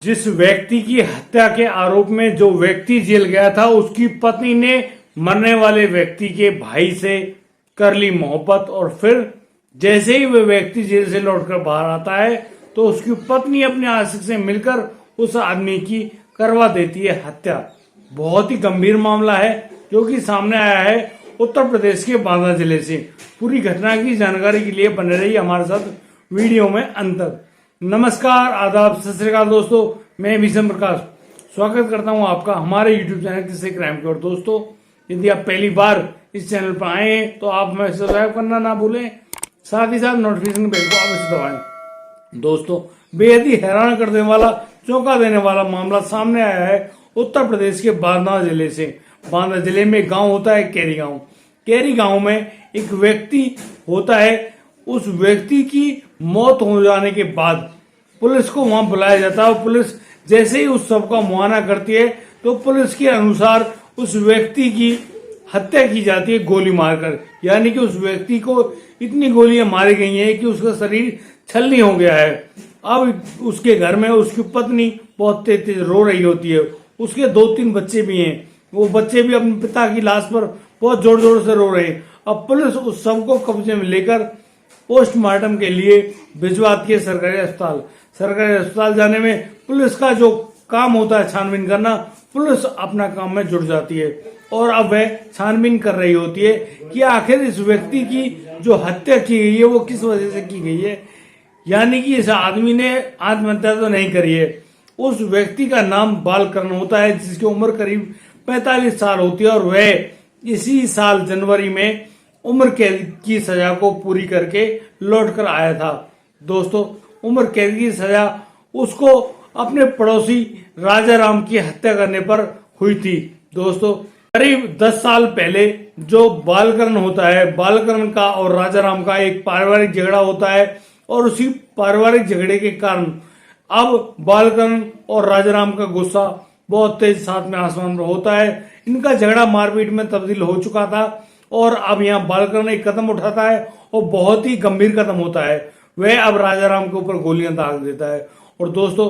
जिस व्यक्ति की हत्या के आरोप में जो व्यक्ति जेल गया था, उसकी पत्नी ने मरने वाले व्यक्ति के भाई से कर ली मोहब्बत, और फिर जैसे ही वह व्यक्ति जेल से लौटकर बाहर आता है तो उसकी पत्नी अपने आशिक से मिलकर उस आदमी की करवा देती है हत्या। बहुत ही गंभीर मामला है जो कि सामने आया है उत्तर प्रदेश के बांदा जिले से। पूरी घटना की जानकारी के लिए बने रहिए हमारे साथ वीडियो में अंत तक। नमस्कार, आदाब, सत श्री अकाल दोस्तों, मैं भीषम प्रकाश स्वागत करता हूं आपका हमारे यूट्यूब चैनल किस्से क्राइम की ओर। दोस्तों, यदि आप पहली बार इस चैनल पर आए हैं तो आप हमें सब्सक्राइब करना ना भूलें, साथ ही साथ नोटिफिकेशन बेल को अवश्य दबाएं। दोस्तों, बेहद ही हैरान कर देने वाला, चौंका देने वाला मामला सामने आया है उत्तर प्रदेश के बांदा जिले से। बांदा जिले में गांव होता है कैरी गांव। कैरी गांव में एक व्यक्ति होता है। उस व्यक्ति की मौत हो जाने के बाद पुलिस को वहां बुलाया जाता है और पुलिस जैसे ही उस सब का मुआयना करती है तो पुलिस के अनुसार उस व्यक्ति की हत्या की जाती है गोली मारकर। यानी कि उस व्यक्ति को इतनी गोलियां मारी गई हैं कि उसका शरीर छलनी हो गया है। अब उसके घर में उसकी पत्नी बहुत तेज तेज रो रही होती है। उसके 2-3 बच्चे भी हैं। वो बच्चे भी अपने पिता की लाश पर बहुत जोर जोर से रो रहे हैं। अब पुलिस उस सब को कब्जे में लेकर पोस्टमार्टम के लिए भिजवाती है सरकारी अस्पताल। सरकारी अस्पताल जाने में पुलिस का जो काम होता है छानबीन करना, पुलिस अपना काम में जुट जाती है और अब वह छानबीन कर रही होती है कि आखिर इस व्यक्ति की जो हत्या की गई है वो किस वजह से की गई है। यानी कि इस आदमी ने आत्महत्या तो नहीं करी है। उस व्यक्ति का नाम बालकरण होता है, जिसकी उम्र करीब 45 साल होती है और वह इसी साल जनवरी में उम्र कैद की सजा को पूरी करके लौट कर आया था। दोस्तों, उम्र कैद की सजा उसको अपने पड़ोसी राजा राम की हत्या करने पर हुई थी। दोस्तों, करीब 10 साल पहले जो बालकरण होता है, बालकरण का और राजा राम का एक पारिवारिक झगड़ा होता है और उसी पारिवारिक झगड़े के कारण अब बालकरण और राजा राम का गुस्सा बहुत तेज साथ में आसमान पर होता है। इनका झगड़ा मारपीट में तब्दील हो चुका था और अब यहाँ बालकरण एक कदम उठाता है और बहुत ही गंभीर कदम होता है। वह अब राजा राम के ऊपर गोलियां दाग देता है और दोस्तों,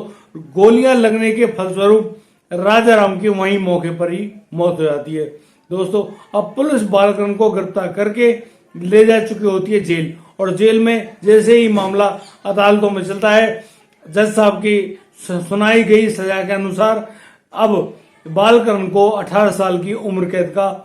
गोलियां लगने के फलस्वरूप राजा राम की वहीं मौके पर ही मौत हो जाती है। दोस्तों, अब पुलिस बालकरण को गिरफ्तार करके ले जा चुकी होती है जेल, और जेल में जैसे ही मामला अदालतों में चलता है, जज साहब की सुनाई गई सजा के अनुसार अब बालकरण को 18 साल की उम्र कैद का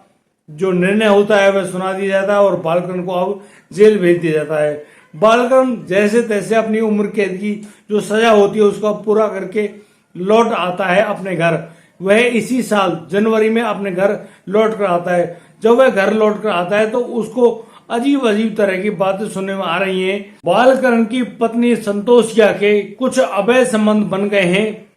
जो निर्णय होता है वह सुना दिया जाता है और बालकरण को अब जेल भेज दिया जाता है। बालकरण जैसे तैसे अपनी उम्र कैद की जो सजा होती है उसका पूरा करके लौट आता है अपने घर। वह इसी साल जनवरी में अपने घर लौट कर आता है। जब वह घर लौट कर आता है तो उसको अजीब अजीब तरह की बातें सुनने में आ रही हैं। बालकरण की पत्नी संतोषिया के कुछ अवैध संबंध बन गए हैं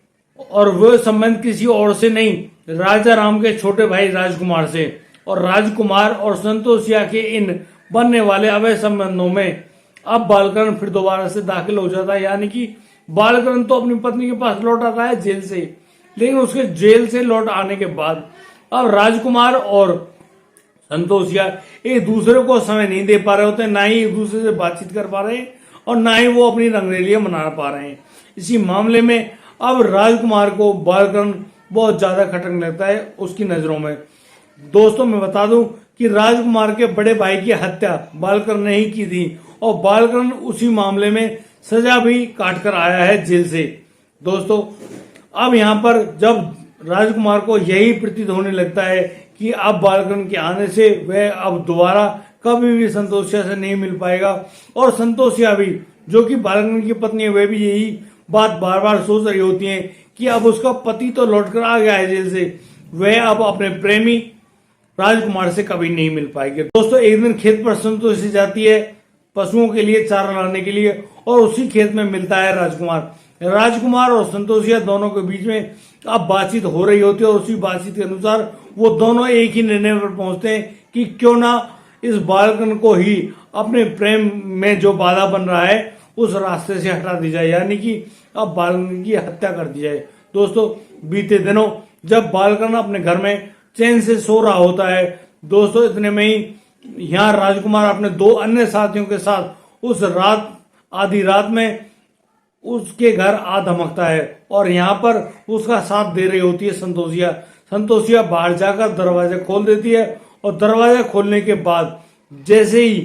और वह संबंध किसी और से नहीं, राजा राम के छोटे भाई राजकुमार से। और राजकुमार और संतोषिया के इन बनने वाले अवैध संबंधों में अब बालकरण फिर दोबारा से दाखिल हो जाता है। यानी कि बालकरण तो अपनी पत्नी के पास लौट आता है जेल से, लेकिन उसके जेल से लौट आने के बाद अब राजकुमार और संतोषिया एक दूसरे को समय नहीं दे पा रहे होते, ना ही एक दूसरे से बातचीत कर पा रहे हैं और ना ही वो अपनी रंगरेलियां मना पा रहे हैं। इसी मामले में अब राजकुमार को बालकरण बहुत ज्यादा खटकने लगता है उसकी नजरों में। दोस्तों, मैं बता दूं कि राजकुमार के बड़े भाई की हत्या बालकरण ने ही की थी और बालकरण उसी मामले में सजा भी काट कर आया है जेल से। दोस्तों, अब यहाँ पर जब राजकुमार को यही प्रतीत होने लगता है कि अब बालकरण के आने से वह अब दोबारा कभी भी संतोषिया से नहीं मिल पाएगा, और संतोषिया भी जो कि बालकरण की पत्नी है वह भी यही बात बार बार सोच रही होती है कि अब उसका पति तो लौटकर आ गया है जेल से, वह अब अपने प्रेमी राजकुमार से कभी नहीं मिल पाएगी। दोस्तों, एक दिन खेत पर संतोषी जाती है पशुओं के लिए चारा लाने के लिए और उसी खेत में मिलता है राजकुमार और संतोषिया दोनों के बीच में अब बातचीत हो रही होती है और उसी बातचीत के अनुसार वो दोनों एक ही निर्णय पर पहुंचते हैं कि क्यों ना इस बालकरण को ही अपने प्रेम में जो बाधा बन रहा है उस रास्ते से हटा दी जाए, यानी कि अब बालकरण की हत्या कर दी जाए। दोस्तों, बीते दिनों जब बालकरण अपने घर में चैन से सो रहा होता है, दोस्तों इतने में ही यहाँ राजकुमार अपने 2 अन्य साथियों के साथ उस रात आधी रात में उसके घर आ धमकता है और यहाँ पर उसका साथ दे रही होती है संतोषिया। संतोषिया बाहर जाकर दरवाजा खोल देती है और दरवाजा खोलने के बाद जैसे ही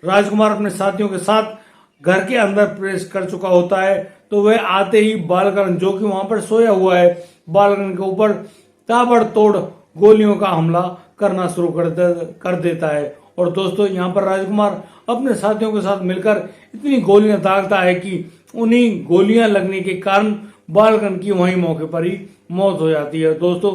राजकुमार अपने साथियों के साथ घर के अंदर प्रवेश कर चुका होता है तो वह आते ही बालकरण जो कि वहां पर सोया हुआ है बालकरण के ऊपर ताबड़तोड़ गोलियों का हमला करना शुरू कर देता है। और दोस्तों यहाँ पर राजकुमार अपने साथियों के साथ मिलकर इतनी गोलियां दागता है कि उन्हीं गोलियां लगने के कारण बालकरण की वहीं मौके पर ही मौत हो जाती है। दोस्तों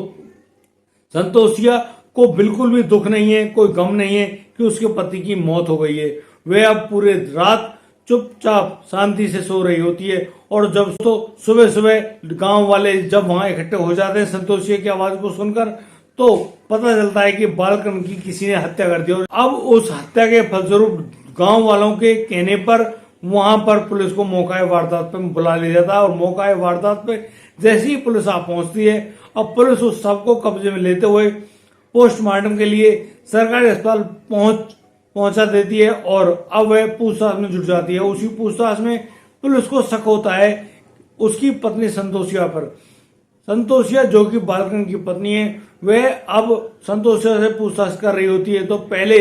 संतोषिया को बिल्कुल भी दुख नहीं है, कोई गम नहीं है कि उसके पति की मौत हो गई है। वह अब पूरे रात चुपचाप शांति से सो रही होती है और जब तो सुबह सुबह गांव वाले जब वहां इकट्ठे हो जाते हैं संतोषिया की आवाज को सुनकर तो पता चलता है कि बालकरण की किसी ने हत्या कर दी। और अब उस हत्या के फलस्वरूप गांव वालों के कहने पर वहां पर पुलिस को मौका वारदात पे बुला लिया जाता है और मौका वारदात पे जैसे ही पुलिस आ पहुंचती है अब पुलिस उस शव को कब्जे में लेते हुए पोस्टमार्टम के लिए सरकारी अस्पताल पहुंचा देती है और अब वह पूछताछ में जुट जाती है। उसी पूछताछ में पुलिस को शक होता है उसकी पत्नी संतोषिया पर। संतोषिया जो कि बालकरण की पत्नी है वह अब संतोषिया से पूछताछ कर रही होती है। तो पहले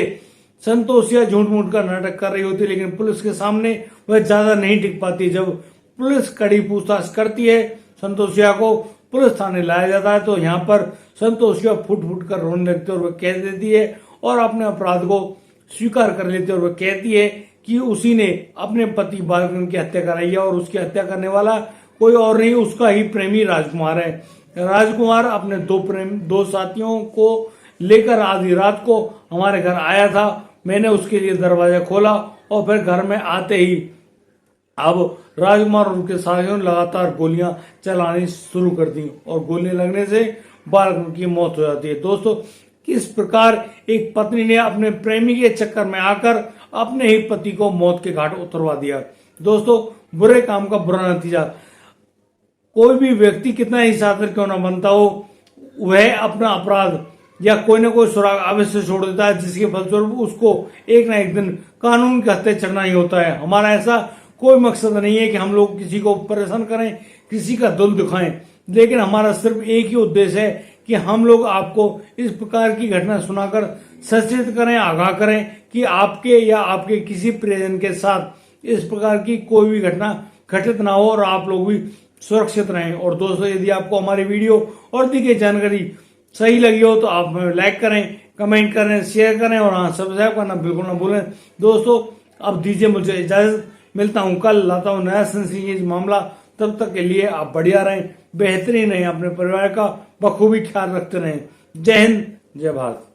संतोषिया झूठ मूठ का नाटक कर रही होती है लेकिन पुलिस के सामने वह ज्यादा नहीं टिक पाती। जब पुलिस कड़ी पूछताछ करती है संतोषिया को पुलिस थाने लाया जाता है तो यहाँ पर संतोषिया फुट फुट कर रोने लगती है और वह कह देती है और अपने अपराध को स्वीकार कर लेती है और वह कहती है कि उसी ने अपने पति बालकरण की हत्या कराई है और उसकी हत्या करने वाला कोई और नहीं उसका ही प्रेमी राजकुमार है। राजकुमार अपने दो साथियों को लेकर आधी रात को हमारे घर आया था, मैंने उसके लिए दरवाजा खोला और फिर घर में आते ही अब राजकुमार और उनके साथियों ने लगातार गोलियां चलानी शुरू कर दी और गोलियां लगने से बालकरण की मौत हो जाती है। दोस्तों किस प्रकार एक पत्नी ने अपने प्रेमी के चक्कर में आकर अपने ही पति को मौत के घाट उतरवा दिया। दोस्तों बुरे काम का बुरा नतीजा, कोई भी व्यक्ति कितना ही शातिर क्यों ना बनता हो वह अपना अपराध या कोई ना कोई सुराग अवश्य छोड़ देता है जिसके फलस्वरूप उसको एक ना एक दिन कानून के हत्थे चढ़ना ही होता है। हमारा ऐसा कोई मकसद नहीं है कि हम लोग किसी को परेशान करें, किसी का दिल दुखाएं, लेकिन हमारा सिर्फ एक ही उद्देश्य है कि हम लोग आपको इस प्रकार की घटना सुनाकर सचेत करें, आगाह करें कि आपके या आपके किसी प्रियजन के साथ इस प्रकार की कोई भी घटना घटित ना हो और आप लोग भी सुरक्षित रहें। और दोस्तों यदि आपको हमारी वीडियो और दी गई जानकारी सही लगी हो तो आप लाइक करें, कमेंट करें, शेयर करें और हाँ सब्सक्राइब करना बिल्कुल ना भूलें। दोस्तों अब दीजिए मुझे इजाजत, मिलता हूँ कल, लाता हूँ नया सेंसेशनल मामला। तब तक के लिए आप बढ़िया रहें, बेहतरीन रहें, अपने परिवार का बखूबी ख्याल रखते रहें। जय हिंद, जय भारत।